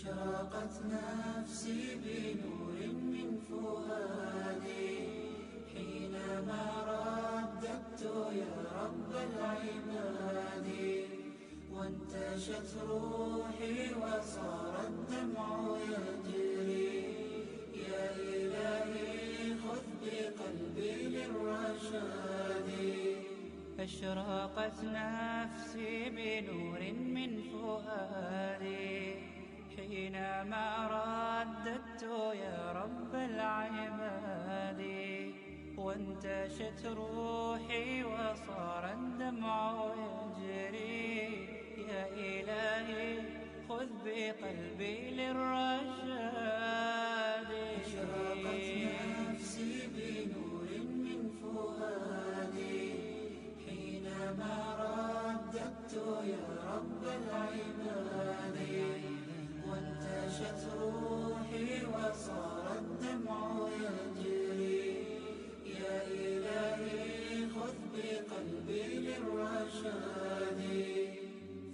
أشرقت نفسي بنور من فؤادي حينما رددت يا رب العباد وانتشت روحي وصار الدمع يجري يا إلهي خذ بقلبي للرشاد أشرقت نفسي بنور من فؤادي حينما رددت يا رب العباد وانتشت روحي وصار الدمع يجري يا إلهي خذ بقلبي للرشاد أشرقت نفسي بنور من فؤادي حينما رددت يا رب العباد وانتشت روحي وصار الدمع يجري يا إلهي خذ بقلبي للرشاد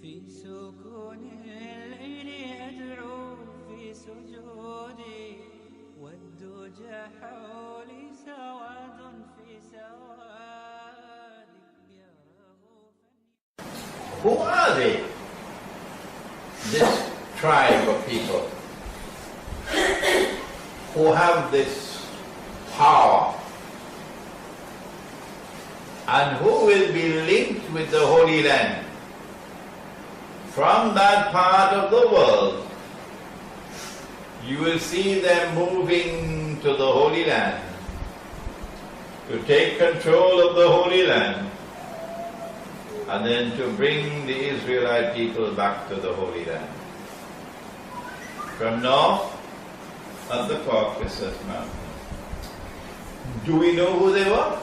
في سكون الليل أدعو في سجودي والدجى حولي سواد في سوادي يا رغوفا. Who are they? This tribe of people who have this power and who will be linked with the Holy Land. From that part of the world, you will see them moving to the Holy Land to take control of the Holy Land and then to bring the Israelite people back to the Holy Land. From north of the Caucasus Mountains. Do we know who they were?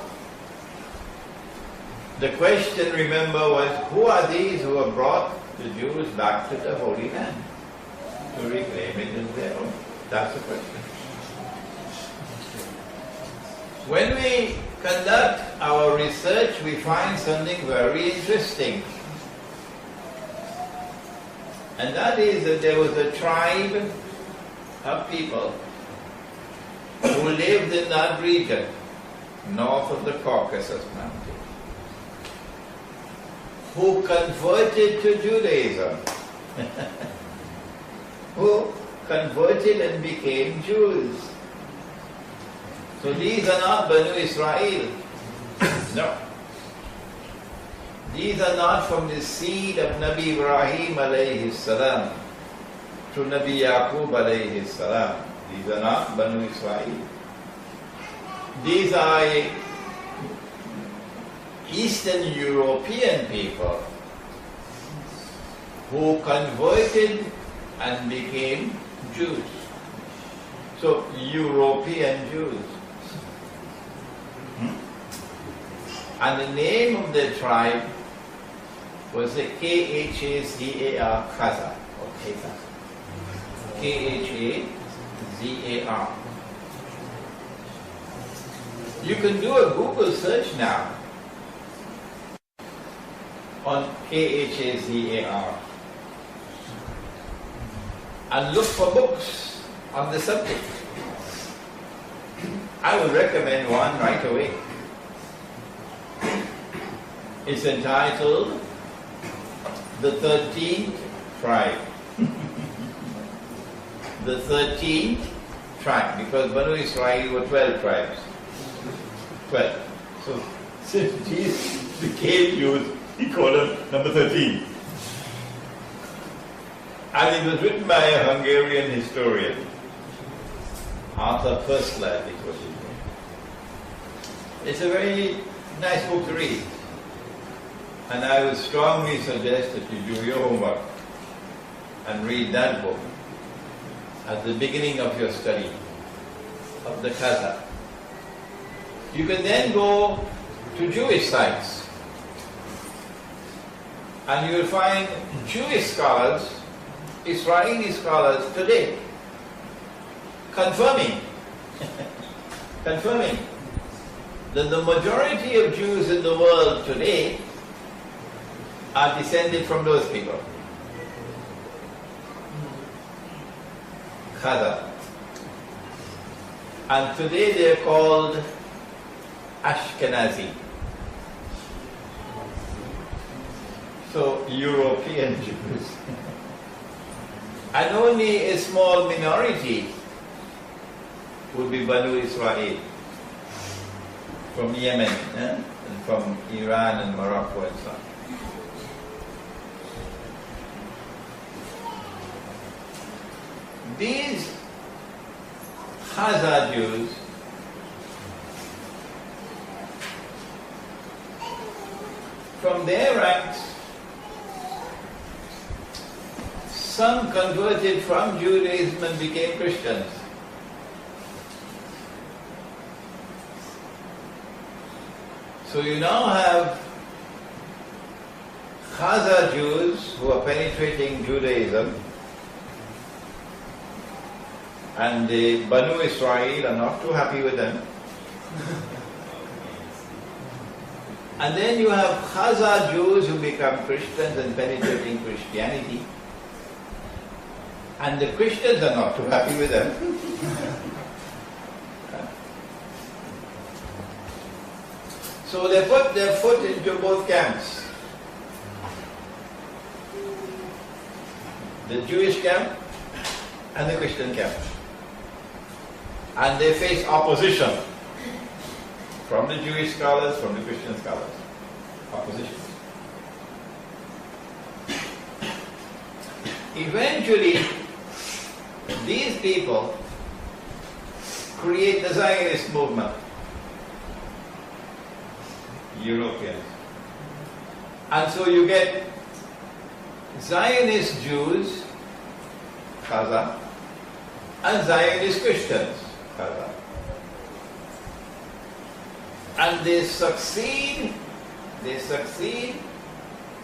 The question, remember, was who are these who have brought the Jews back to the Holy Land to reclaim it as their own? That's the question. When we conduct our research, we find something very interesting. And that is that there was a tribe of people who lived in that region, north of the Caucasus Mountains, who converted to Judaism, who converted and became Jews. So these are not Banu Israel. No. These are not from the seed of Nabi Ibrahim alayhi salam to Nabi Yaqub alayhi salam. These are not Banu Israel. These are Eastern European people who converted and became Jews. So European Jews. And the name of the tribe was the Khazar, Khazar, or Khazar. Khazar. You can do a Google search now on Khazar and look for books on the subject. I would recommend one right away. It's entitled The 13th Tribe. The 13th tribe, because Banu Israel were 12 tribes. 12. So since these became Jews, he called them number 13. And it was written by a Hungarian historian, Arthur Persler, I think was his name. It's a very nice book to read. And I would strongly suggest that you do your homework and read that book at the beginning of your study of the Khazar. You can then go to Jewish sites and you will find Jewish scholars, Israeli scholars today confirming that the majority of Jews in the world today are descended from those people. Khazar. And today they are called Ashkenazi. So, European Jews. And only a small minority would be Banu Israel from Yemen and from Iran and Morocco and so on. These Khazar Jews from their ranks, some converted from Judaism and became Christians. So you now have Khazar Jews who are penetrating Judaism, and the Banu Israel are not too happy with them. And then you have Khazar Jews who become Christians and penetrating Christianity. And the Christians are not too happy with them. So they put their foot into both camps. The Jewish camp and the Christian camp. And they face opposition from the Jewish scholars, from the Christian scholars. Opposition. Eventually, these people create the Zionist movement. Europeans. And so you get Zionist Jews, Khazar, and Zionist Christians, Khazar. And they succeed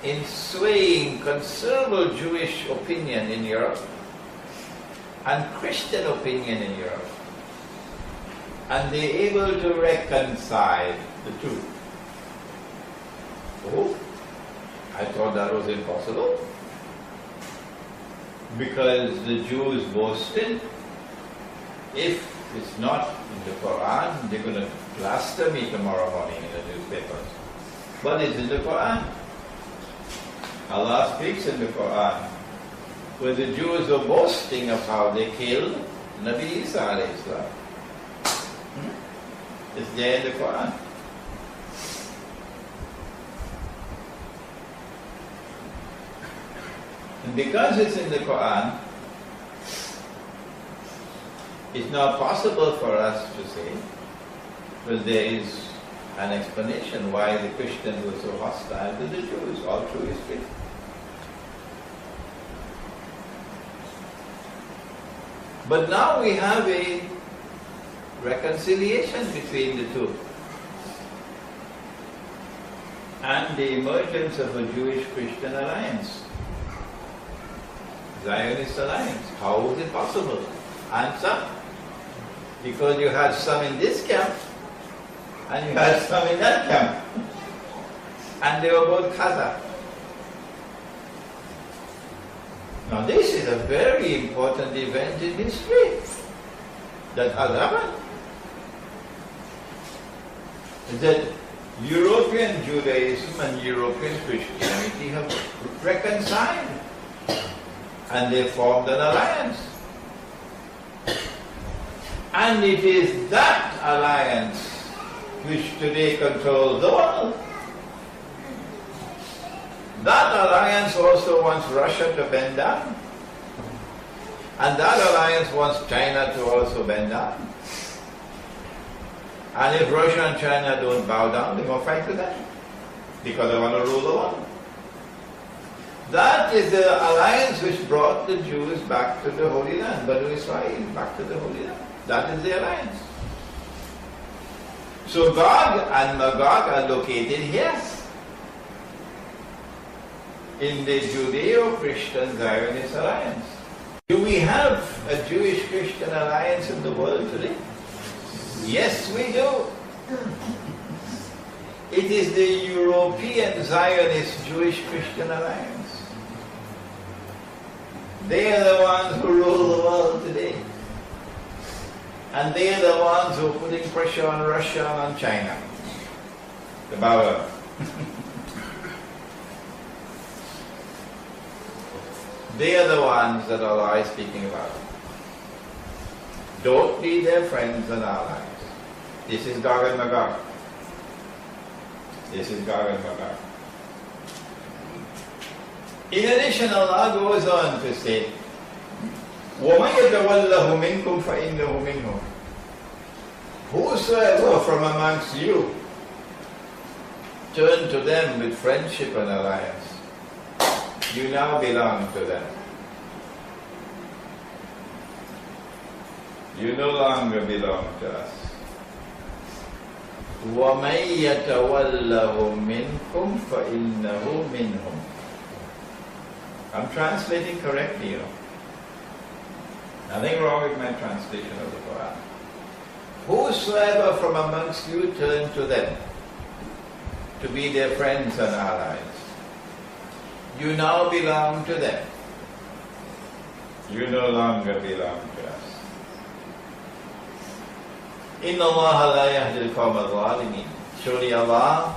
in swaying considerable Jewish opinion in Europe and Christian opinion in Europe. And they're able to reconcile the two. Oh, I thought that was impossible. Because the Jews boasted, if it's not in the Quran, they're going to plaster me tomorrow morning in the newspapers. But it's in the Quran. Allah speaks in the Quran, where the Jews are boasting of how they killed Nabi Isa alayhi salam. It's there in the Quran. And because it's in the Quran, it's not possible for us to say, well, there is an explanation why the Christians were so hostile to the Jews all through history. But now we have a reconciliation between the two. And the emergence of a Jewish-Christian alliance. Zionist alliance. How is it possible? Answer. Because you had some in this camp and you had some in that camp. And they were both Khazar. Now this is a very important event in history that has happened. That European Judaism and European Christianity have reconciled and they formed an alliance. And it is that alliance which today controls the world. That alliance also wants Russia to bend down. And that alliance wants China to also bend down. And if Russia and China don't bow down, they're going to fight with them. Because they want to rule the world. That is the alliance which brought the Jews back to the Holy Land, Banu Israel, back to the Holy Land. That is the alliance. So Gog and Magog are located here, in the Judeo-Christian Zionist alliance. Do we have a Jewish-Christian alliance in the world today? Yes, we do. It is the European Zionist Jewish-Christian alliance. They are the ones who rule the world today. And they are the ones who are putting pressure on Russia and on China. The power. They are the ones that Allah is speaking about. Don't be their friends and allies. This is Gog and Magog. This is Gog and Magog. In addition, Allah goes on to say, وَمَنْ يَتَوَلَّهُ مِنْكُمْ فَإِنَّهُ مِنْهُمْ. Whosoever from amongst you turn to them with friendship and alliance, you now belong to them. You no longer belong to us. وَمَنْ يَتَوَلَّهُ مِنْكُمْ فَإِنَّهُ مِنْهُمْ. I'm translating correctly, you know. Nothing wrong with my translation of the Quran. Whosoever from amongst you turn to them to be their friends and allies, you now belong to them. You no longer belong to us. Inna Allah la yahdi al-qawm al-zalimin. Surely Allah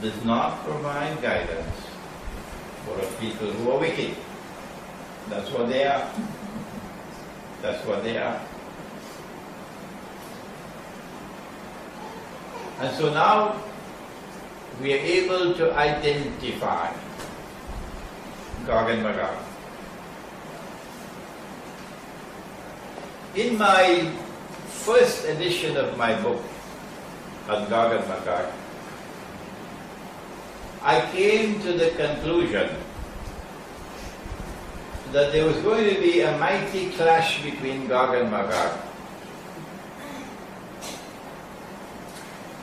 does not provide guidance for the people who are wicked. That's what they are. That's what they are. And so now we are able to identify Gog and Magog. In my first edition of my book on Gog and Magog, I came to the conclusion that there was going to be a mighty clash between Gog and Magog.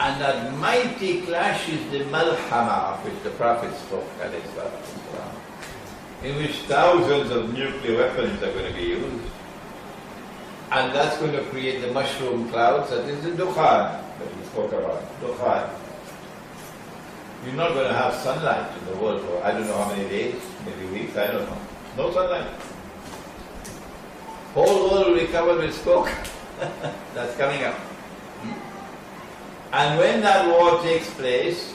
And that mighty clash is the Malhama of which the Prophet spoke, in which thousands of nuclear weapons are going to be used. And that's going to create the mushroom clouds, that is the Dukhan that we spoke about. Dukhan. You're not going to have sunlight in the world for I don't know how many days, maybe weeks, I don't know. No sunlight. Whole world will be covered with smoke. That's coming up. And when that war takes place,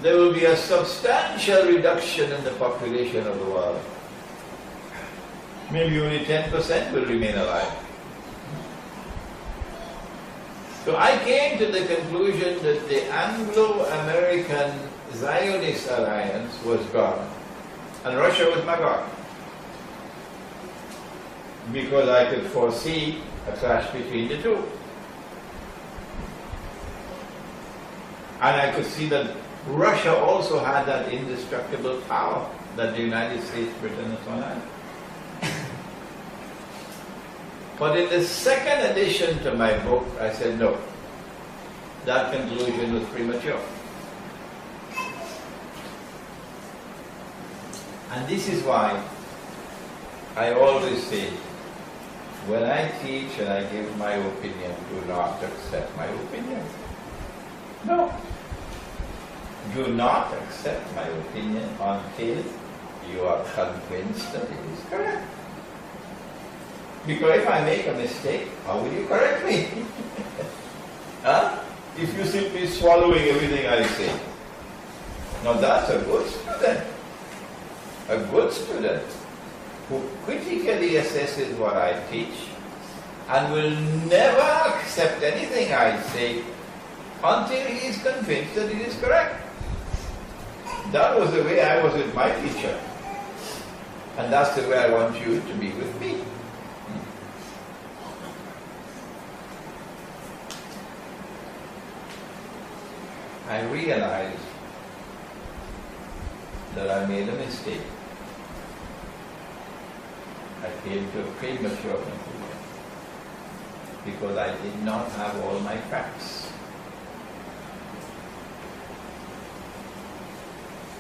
there will be a substantial reduction in the population of the world. Maybe only 10% will remain alive. So I came to the conclusion that the Anglo-American Zionist alliance was gone, and Russia was Magog. Because I could foresee a clash between the two. And I could see that Russia also had that indestructible power that the United States, Britain, and so on had. But in the second edition to my book, I said no. That conclusion was premature. And this is why I always say, when I teach and I give my opinion, do not accept my opinion. No. Do not accept my opinion until you are convinced that it is correct. Because if I make a mistake, how will you correct me? Huh? If you simply swallowing everything I say. Now that's a good student. A good student who critically assesses what I teach and will never accept anything I say until he is convinced that it is correct. That was the way I was with my teacher. And that's the way I want you to be with me. I realized that I made a mistake. I came to a premature conclusion because I did not have all my facts.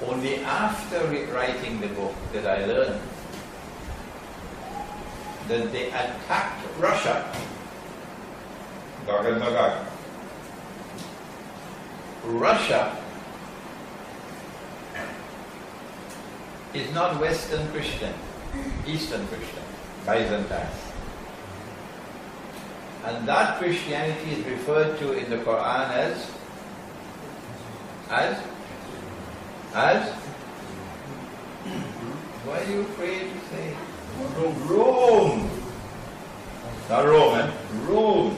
Only after writing the book did I learn that they attacked Russia, Gog and Magog. Russia is not Western Christian, Eastern Christian, Byzantine. And that Christianity is referred to in the Quran as why are you afraid to say? Rome. Not Roman, Rome.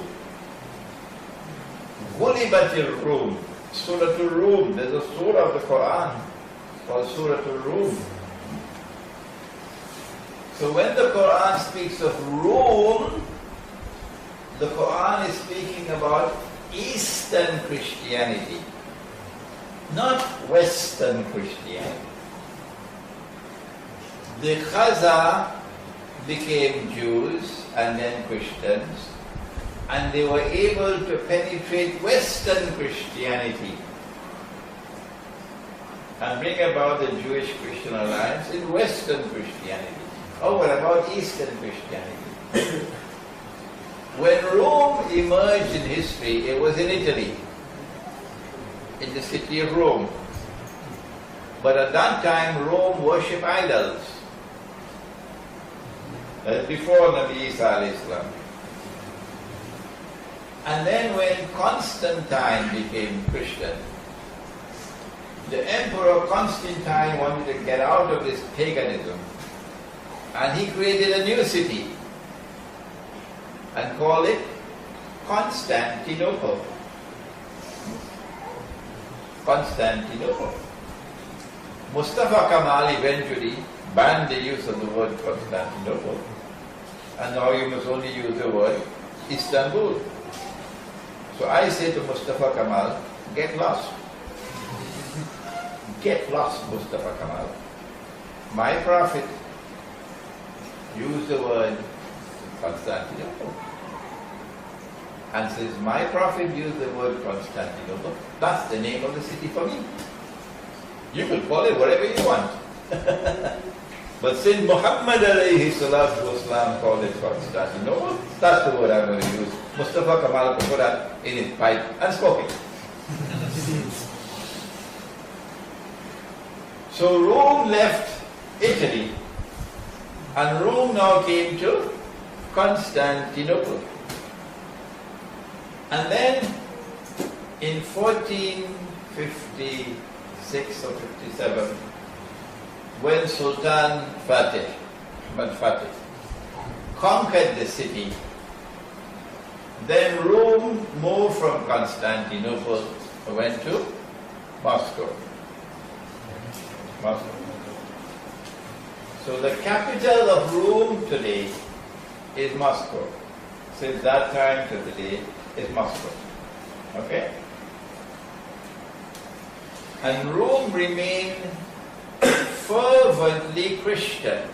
Ghulibatil Rum. Suratul Rum. There's a surah of the Quran called Suratul Rum. So when the Quran speaks of Rome, the Quran is speaking about Eastern Christianity, not Western Christianity. The Khazar became Jews and then Christians, and they were able to penetrate Western Christianity and bring about the Jewish-Christian alliance in Western Christianity. Oh, what about Eastern Christianity? When Rome emerged in history, it was in Italy, in the city of Rome. But at that time, Rome worshipped idols. That is before Nabi Isa alayhi salam. And then when Constantine became Christian, the Emperor Constantine wanted to get out of this paganism, and he created a new city and called it Constantinople. Constantinople. Mustafa Kemal eventually banned the use of the word Constantinople, and now you must only use the word Istanbul. So I say to Mustafa Kemal, get lost. Get lost, Mustafa Kemal. My prophet used the word Constantinople. And since my prophet used the word Constantinople, that's the name of the city for me. You could call it whatever you want. But since Muhammad alayhi salatu wasalam called it Constantinople, that's the word I'm going to use. Mustafa Kemal could put that in his pipe and spoke it. So Rome left Italy, and Rome now came to Constantinople. And then in 1456 or 57, when Sultan Ahmad Fatih conquered the city, then Rome moved from Constantinople, went to Moscow. So the capital of Rome today is Moscow. Since that time to today is Moscow. Okay? And Rome remained fervently Christian.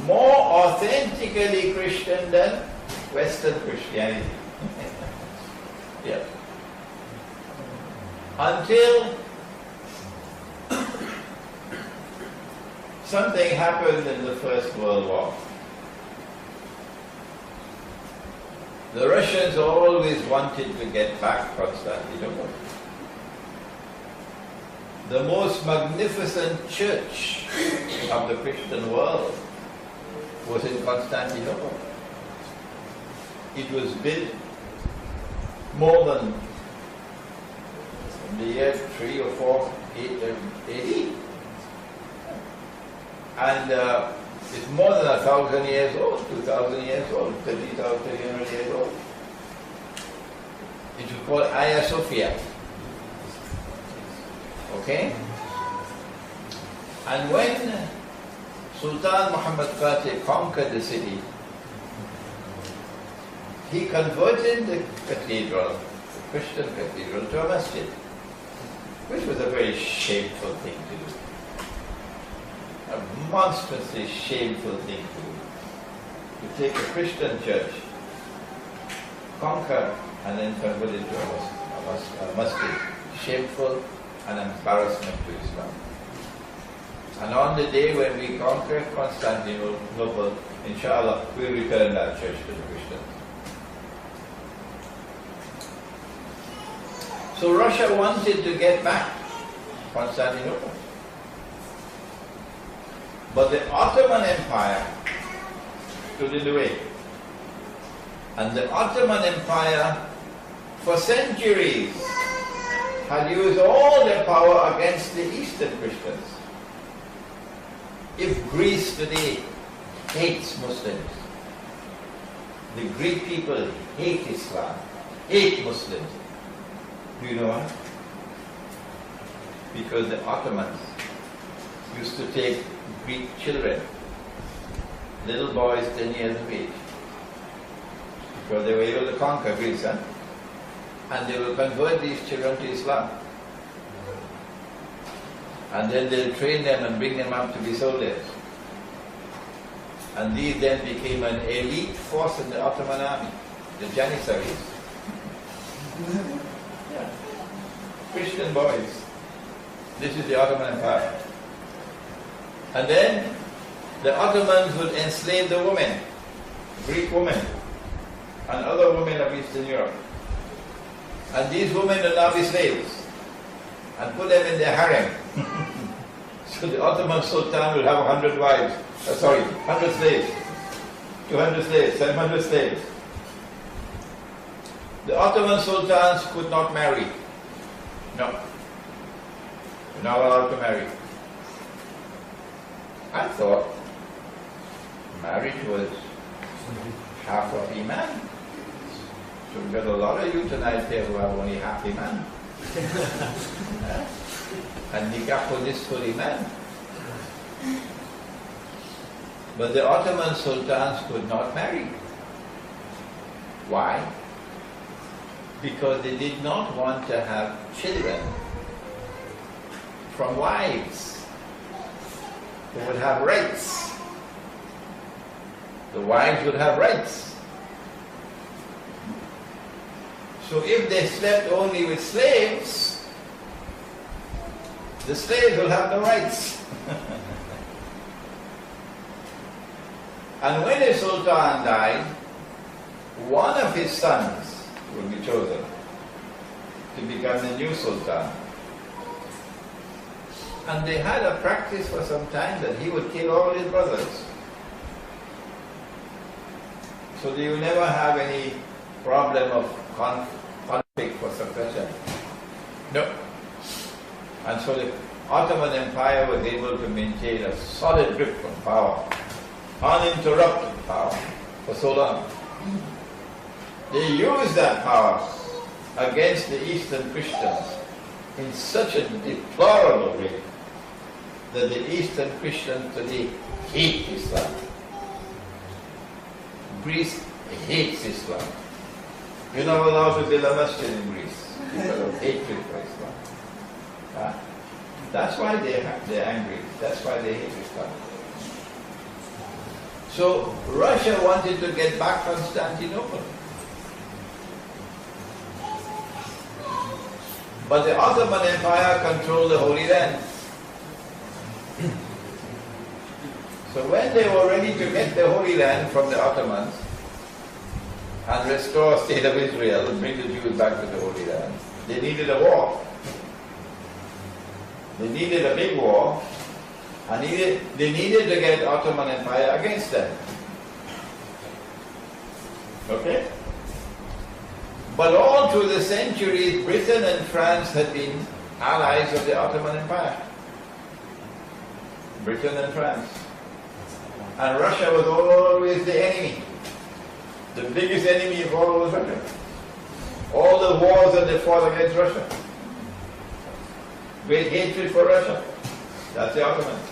More authentically Christian than Western Christianity. Yeah. Until something happened in the First World War. The Russians always wanted to get back Constantinople. The most magnificent church of the Christian world was in Constantinople. It was built more than in the year 3 or 4 AD. And it's more than 1,000 years old, 2,000 years old, 300 years old. It was called Hagia Sophia. Okay? And when Sultan Muhammad Fatih conquered the city, he converted the cathedral, the Christian cathedral, to a masjid, which was a very shameful thing to do. A monstrously shameful thing to do. To take a Christian church, conquer, and then convert it to a masjid. Shameful and embarrassment to Islam. And on the day when we conquer Constantinople, inshallah, we return that church to the Christians. So Russia wanted to get back Constantinople. But the Ottoman Empire stood in the way. And the Ottoman Empire, for centuries, had used all their power against the Eastern Christians. If Greece today hates Muslims, the Greek people hate Islam, hate Muslims. Do you know why? Because the Ottomans used to take Greek children, little boys 10 years of age, because they were able to conquer Greece, and they will convert these children to Islam. And then they'll train them and bring them up to be soldiers. And these then became an elite force in the Ottoman army, the Janissaries. Yeah. Christian boys. This is the Ottoman Empire. And then the Ottomans would enslave the women, Greek women, and other women of Eastern Europe. And these women will now be slaves, and put them in their harem. So the Ottoman Sultan will have 100 wives, 100 slaves, 200 slaves, 700 slaves. The Ottoman Sultans could not marry. No. They're not allowed to marry. I thought marriage was half of Iman. So we've got a lot of you tonight here who have only half Iman. And nikah nisful Iman. But the Ottoman sultans could not marry. Why? Because they did not want to have children from wives who would have rights. The wives would have rights. So if they slept only with slaves, the slaves will have no rights. And when a sultan died, one of his sons will be chosen to become the new sultan. And they had a practice for some time that he would kill all his brothers. So they will never have any problem of conflict for succession. No. And so the Ottoman Empire was able to maintain a solid grip on power, uninterrupted power, for so long. They used that power against the Eastern Christians in such a deplorable way that the Eastern Christians today hate Islam. Greece hates Islam. You're not allowed to build a masjid in Greece because of hatred for Islam. That's why they're angry. That's why they hate Islam. So Russia wanted to get back Constantinople. But the Ottoman Empire controlled the Holy Land. So when they were ready to get the Holy Land from the Ottomans and restore the state of Israel and bring the Jews back to the Holy Land, they needed a war. They needed a big war, and they needed to get the Ottoman Empire against them. Okay? But all through the centuries, Britain and France had been allies of the Ottoman Empire. Britain and France. And Russia was always the enemy. The biggest enemy of all was Russia. All the wars that they fought against Russia. Great hatred for Russia. That's the Ottomans.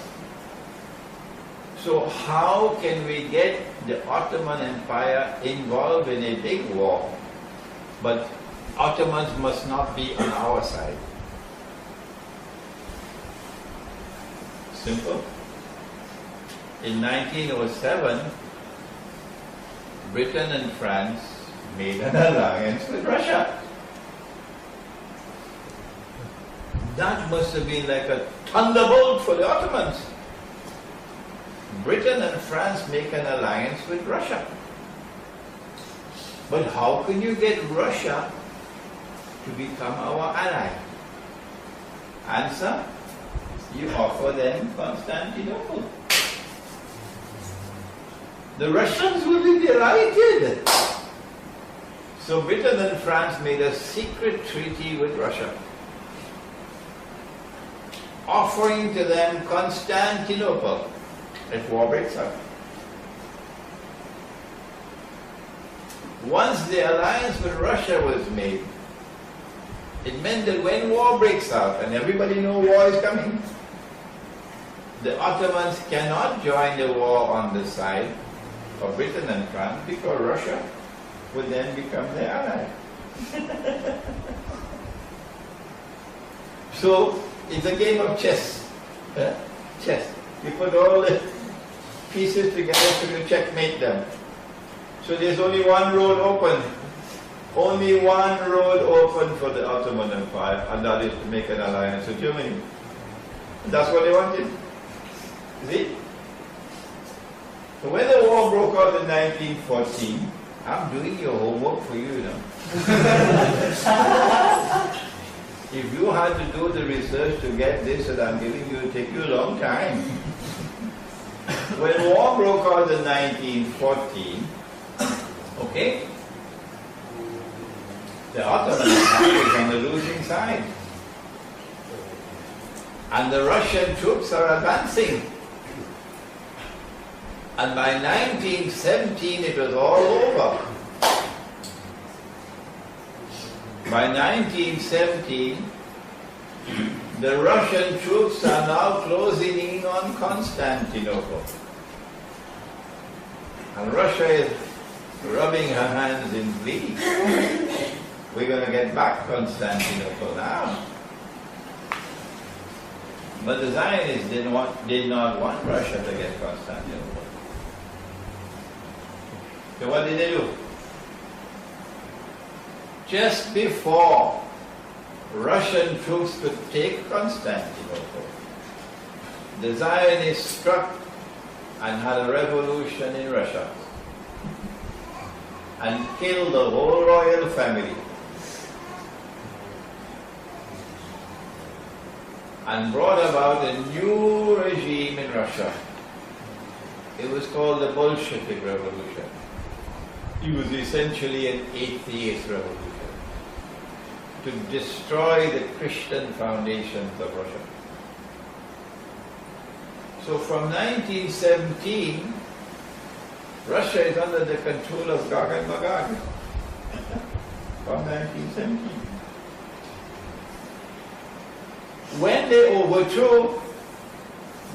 So how can we get the Ottoman Empire involved in a big war? But Ottomans must not be on our side. Simple. In 1907, Britain and France made an alliance with Russia. That must have been like a thunderbolt for the Ottomans. Britain and France make an alliance with Russia. But how can you get Russia to become our ally? Answer, you offer them Constantinople. The Russians will be delighted. So Britain and France made a secret treaty with Russia, offering to them Constantinople if war breaks out. Once the alliance with Russia was made, it meant that when war breaks out, and everybody knows war is coming, the Ottomans cannot join the war on the side of Britain and France because Russia would then become their ally. So it's a game of chess. Chess. You put all the pieces together so you checkmate them. So there's only one road open. Only one road open for the Ottoman Empire, and that is to make an alliance with Germany. And that's what they wanted. See? So when the war broke out in 1914, I'm doing your homework for you now. If you had to do the research to get this that I'm giving you, it would take you a long time. When war broke out in 1914, okay, the Ottoman Empire is on the losing side. And the Russian troops are advancing. And by 1917 it was all over. By 1917, the Russian troops are now closing in on Constantinople. And Russia is rubbing her hands in glee. We're going to get back Constantinople now. But the Zionists did not want Russia to get Constantinople. So what did they do? Just before Russian troops could take Constantinople, the Zionists struck and had a revolution in Russia and killed the whole royal family and brought about a new regime in Russia. It was called the Bolshevik Revolution. It was essentially an atheist revolution to destroy the Christian foundations of Russia. So from 1917, Russia is under the control of Gog and Magog. From 1917. When they overthrew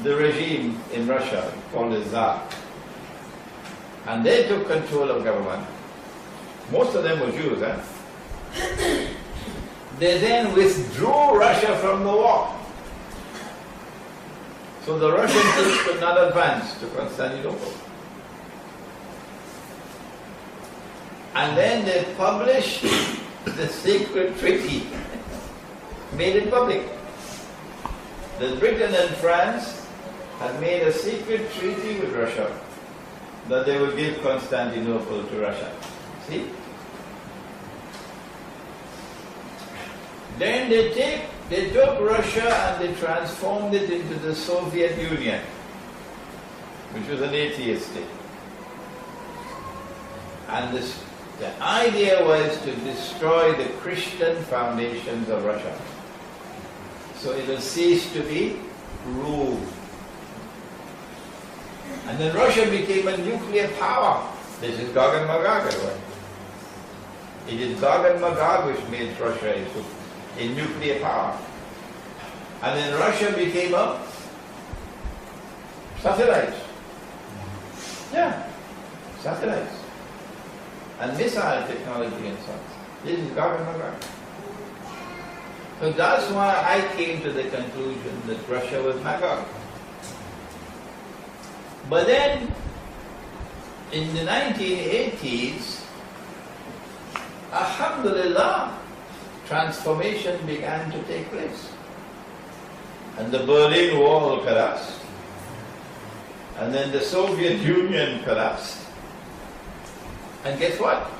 the regime in Russia called the Tsar, and they took control of government, most of them were Jews, they then withdrew Russia from the war. So the Russian troops could not advance to Constantinople. And then they published the secret treaty, made it public. That Britain and France had made a secret treaty with Russia that they would give Constantinople to Russia. See? Then they took Russia and they transformed it into the Soviet Union, which was an atheist state. And the idea was to destroy the Christian foundations of Russia. So it will cease to be ruled. And then Russia became a nuclear power. This is Gog and Magog. It is Gog and Magog which made Russia a nuclear power. And then Russia became a satellite. Yeah, satellites. And missile technology and so on. This is Gog and Magog. So that's why I came to the conclusion that Russia was Magog. But then, in the 1980s, alhamdulillah, transformation began to take place. And the Berlin Wall collapsed. And then the Soviet Union collapsed. And guess what?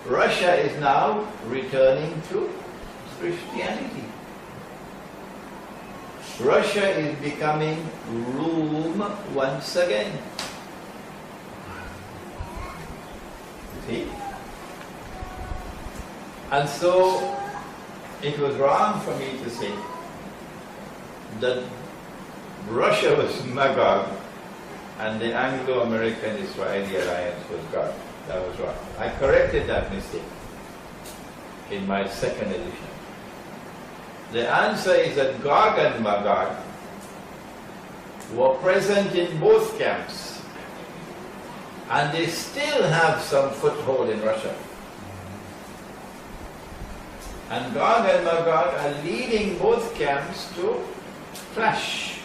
Russia is now returning to Christianity. Russia is becoming Rome once again. See? And so it was wrong for me to say that Russia was Magog and the Anglo-American Israeli alliance was God. That was wrong. I corrected that mistake in my second edition. The answer is that Gog and Magog were present in both camps, and they still have some foothold in Russia. And Gog and Magog are leading both camps to clash.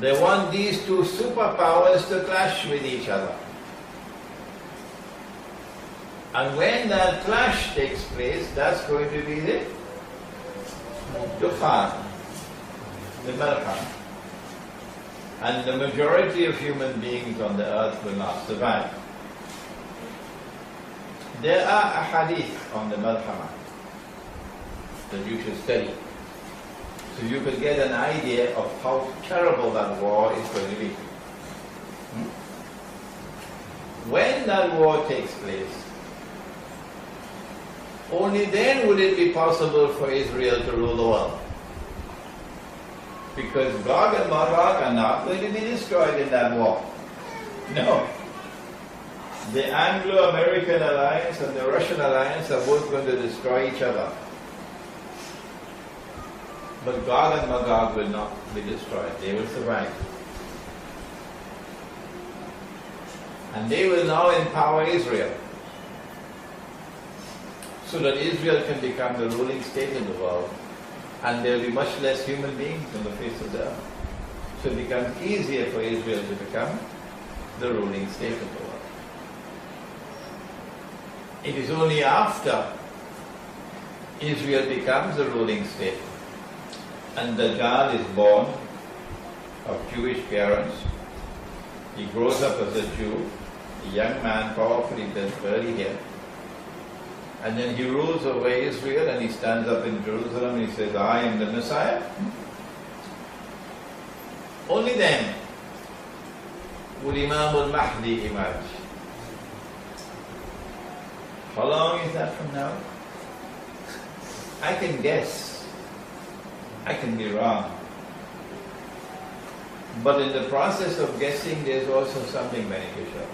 They want these two superpowers to clash with each other. And when that clash takes place, that's going to be the Dukhan, the Malkam. And the majority of human beings on the earth will not survive. There are a hadith on the Malkama that you should study, so you could get an idea of how terrible that war is going to be. When that war takes place, only then would it be possible for Israel to rule the world. Because Gog and Magog are not going to be destroyed in that war. No. The Anglo-American alliance and the Russian alliance are both going to destroy each other. But Gog and Magog will not be destroyed. They will survive. And they will now empower Israel, so that Israel can become the ruling state in the world, and there will be much less human beings on the face of the earth. So it becomes easier for Israel to become the ruling state of the world. It is only after Israel becomes the ruling state and the Dajjal is born of Jewish parents. He grows up as a Jew, a young man, powerful, he does early here. And then he rules over Israel and he stands up in Jerusalem and he says, I am the Messiah. Only then would Imam al-Mahdi emerge. How long is that from now? I can guess. I can be wrong. But in the process of guessing, there's also something beneficial.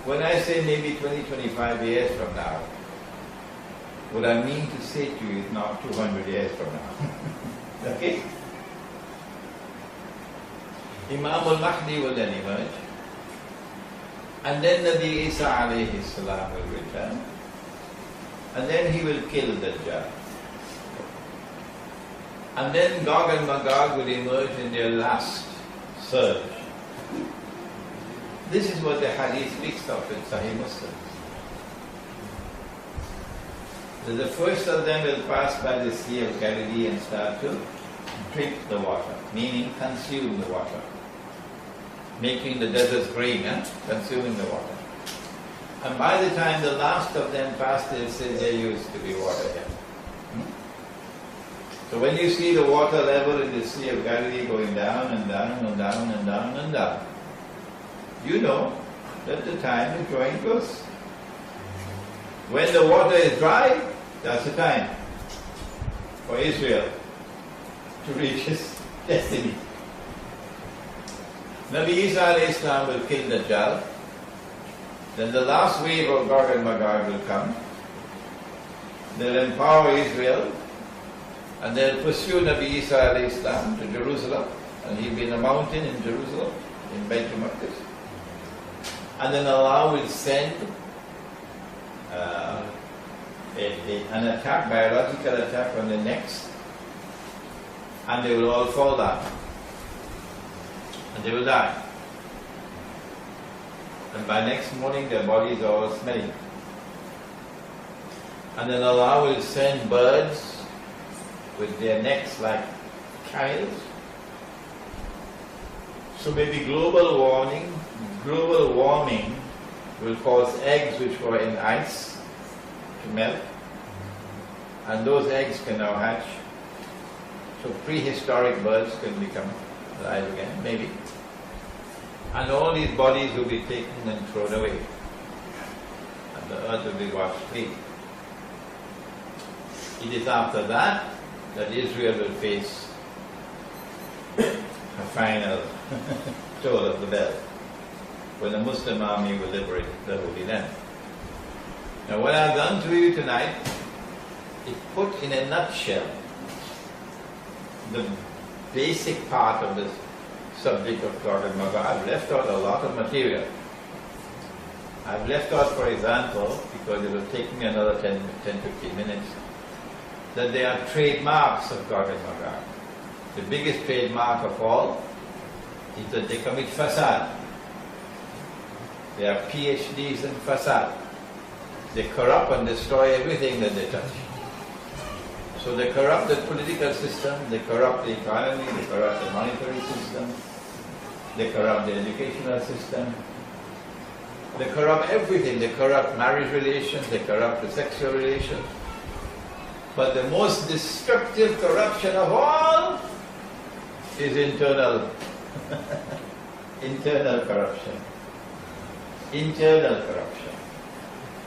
When I say maybe 20, 25 years from now, what I mean to say to you is not 200 years from now. Okay? Imam al-Mahdi will then emerge. And then Nabi Isa alayhi salam will return. And then he will kill Dajjal. And then Gog and Magog will emerge in their last surge. This is what the hadith speaks of in Sahih Muslim. That the first of them will pass by the Sea of Galilee and start to drink the water, meaning consume the water. Making the deserts green, consuming the water. And by the time the last of them passed, they'll say there used to be water here. So when you see the water level in the Sea of Galilee going down and down and down and down and down, you know that the time is drawing close. When the water is dry, that's the time for Israel to reach its destiny. Nabi Isa alayhi salam will kill Dajjal. Then the last wave of Gog and Magog will come. They'll empower Israel and they'll pursue Nabi Isa alayhi salam to Jerusalem, and he'll be in a mountain in Jerusalem, in Beit Maqdis. And then Allah will send an attack, biological attack on the necks, and they will all fall down. And they will die. And by next morning their bodies are all smelling. And then Allah will send birds with their necks like coils. So maybe global warming will cause eggs which were in ice to melt. And those eggs can now hatch. So prehistoric birds can become alive again, maybe. And all these bodies will be taken and thrown away. And the earth will be washed clean. It is after that that Israel will face a final toll of the bell, when the Muslim army will liberate the Holy Land. Now what I've done to you tonight is put in a nutshell the basic part of the subject of Gog and Magog. I've left out a lot of material. I've left out, for example, because it will take me another 10-15 minutes, that there are trademarks of Gog and Magog. The biggest trademark of all is that they commit facade. They are PhDs in facade. They corrupt and destroy everything that they touch. So they corrupt the political system, they corrupt the economy, they corrupt the monetary system, they corrupt the educational system, they corrupt everything. They corrupt marriage relations, they corrupt the sexual relations. But the most destructive corruption of all is internal. Internal corruption. Internal corruption.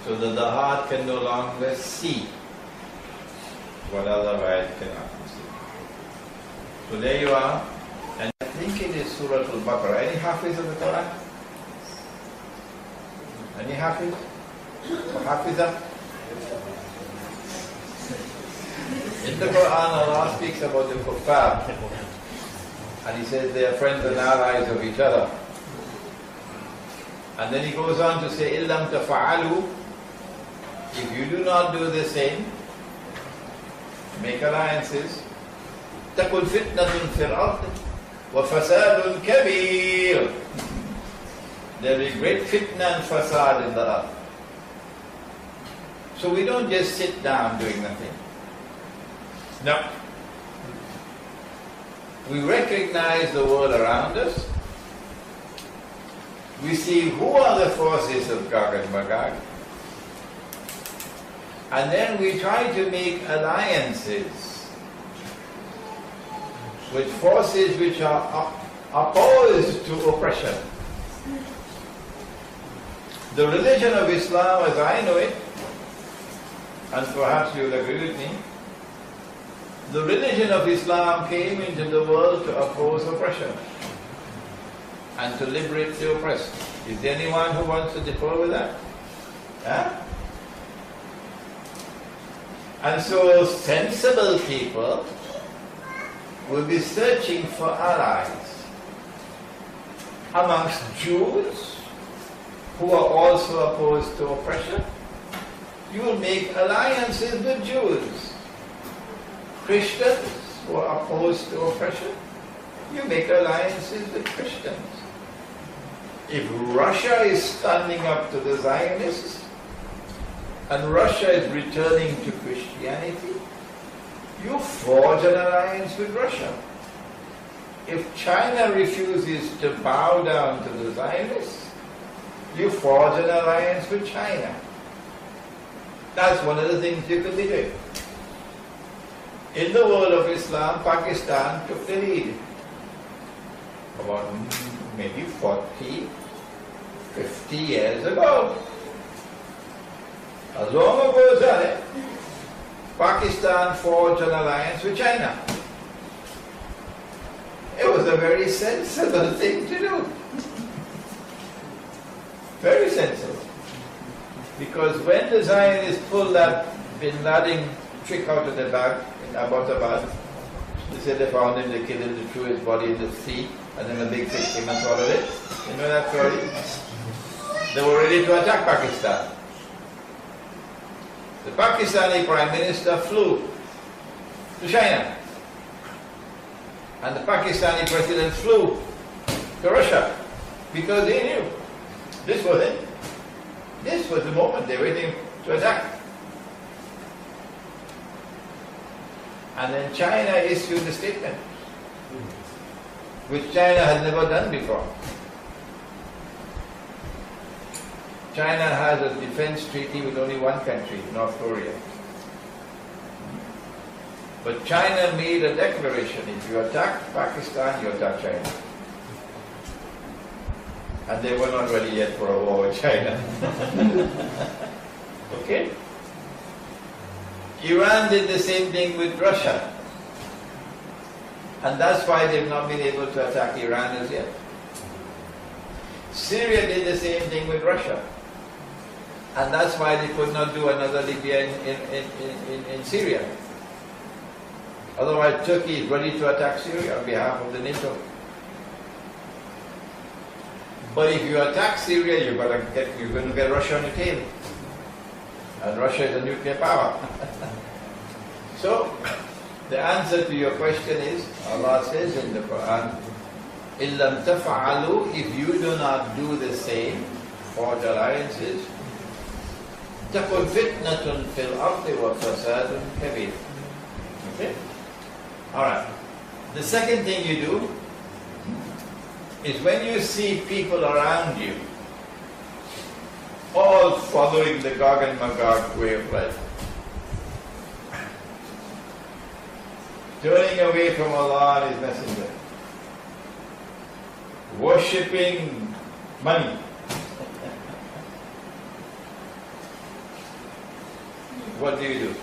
So that the heart can no longer see what otherwise cannot see. So there you are. And I think it is Surah Al-Baqarah. Any Hafiz of the Quran? Any Hafiz? Or Hafizah? In the Quran, Allah speaks about the kuffar. And He says they are friends and allies of each other. And then He goes on to say, إِلَّمْ تَفَعَلُوا, if you do not do the same, make alliances, تَكُنْ فِتْنَةٌ فِي الْأَرْضِ وَفَسَادٌ كَبِيرٌ. There will be great fitna and fasad in the earth. So we don't just sit down doing nothing. No. We recognize the world around us. We see who are the forces of Gog and Magog. And then we try to make alliances with forces which are opposed to oppression. The religion of Islam, as I know it, and perhaps you will agree with me, the religion of Islam came into the world to oppose oppression and to liberate the oppressed. Is there anyone who wants to differ with that? Huh? And so sensible people will be searching for allies amongst Jews who are also opposed to oppression. You will make alliances with Jews. Christians who are opposed to oppression, you make alliances with Christians. If Russia is standing up to the Zionists and Russia is returning to Christianity, you forge an alliance with Russia. If China refuses to bow down to the Zionists, you forge an alliance with China. That's one of the things you could be doing. In the world of Islam, Pakistan took the lead. About maybe 40, 50 years ago. As long ago as that, Pakistan forged an alliance with China. It was a very sensible thing to do. Very sensible. Because when the Zionists pulled that Bin Laden trick out of the bag in Abbottabad, they said they found him, they killed him, they threw his body in the sea, and then a big fish came and swallowed it. You know that story? They were ready to attack Pakistan. The Pakistani Prime Minister flew to China. And the Pakistani President flew to Russia because they knew this was it. This was the moment they were waiting to attack. And then China issued a statement, which China had never done before. China has a defense treaty with only one country, North Korea. But China made a declaration, if you attack Pakistan, you attack China. And they were not ready yet for a war with China. Okay? Iran did the same thing with Russia. And that's why they've not been able to attack Iran as yet. Syria did the same thing with Russia. And that's why they could not do another Libya in Syria. Otherwise, Turkey is ready to attack Syria on behalf of the NATO. But if you attack Syria, you're going to get Russia on the table. And Russia is a nuclear power. So, the answer to your question is, Allah says in the Quran, إِن لَمْ تَفْعَلُوا, if you do not do the same, forge alliances, تَكُنْ فِتْنَةٌ فِي الْأَرْضِ وَفَسَادٌ كَبِيرٌ. Okay? Alright. The second thing you do is when you see people around you all following the Gog and Magog way of life, turning away from Allah and His Messenger, worshipping money, what do?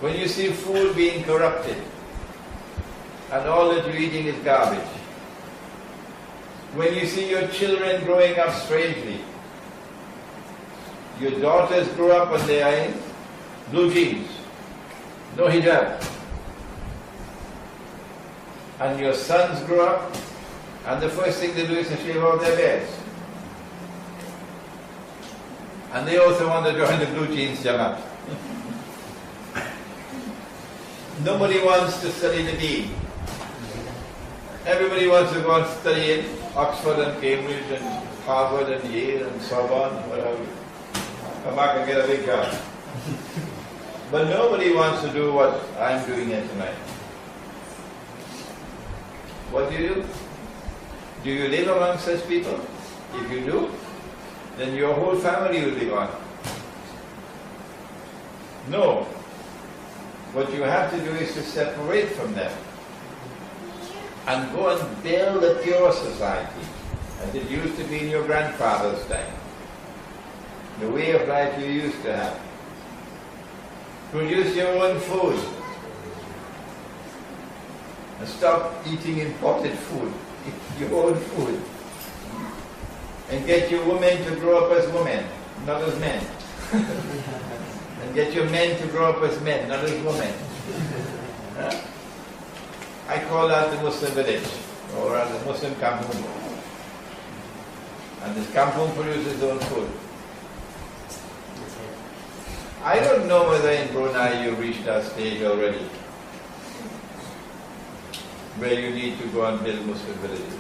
When you see food being corrupted and all that you're eating is garbage, when you see your children growing up strangely, your daughters grow up and they are in blue jeans, no hijab, and your sons grow up and the first thing they do is to shave off their beards. And they also want to join the blue jeans Jamaat. Nobody wants to study the deen. Everybody wants to go and study in Oxford and Cambridge and Harvard and Yale and Sorbonne, whatever. Come back and get a big job. But nobody wants to do what I'm doing here tonight. What do? Do you live among such people? If you do, then your whole family will be gone. No. What you have to do is to separate from them and go and build a pure society as it used to be in your grandfather's time. The way of life you used to have. Produce your own food. And stop eating imported food. Eat your own food. And get your women to grow up as women, not as men. And get your men to grow up as men, not as women. Huh? I call that the Muslim village, or the Muslim kampung. And this kampung produces its own food. I don't know whether in Brunei you reached that stage already, where you need to go and build Muslim villages.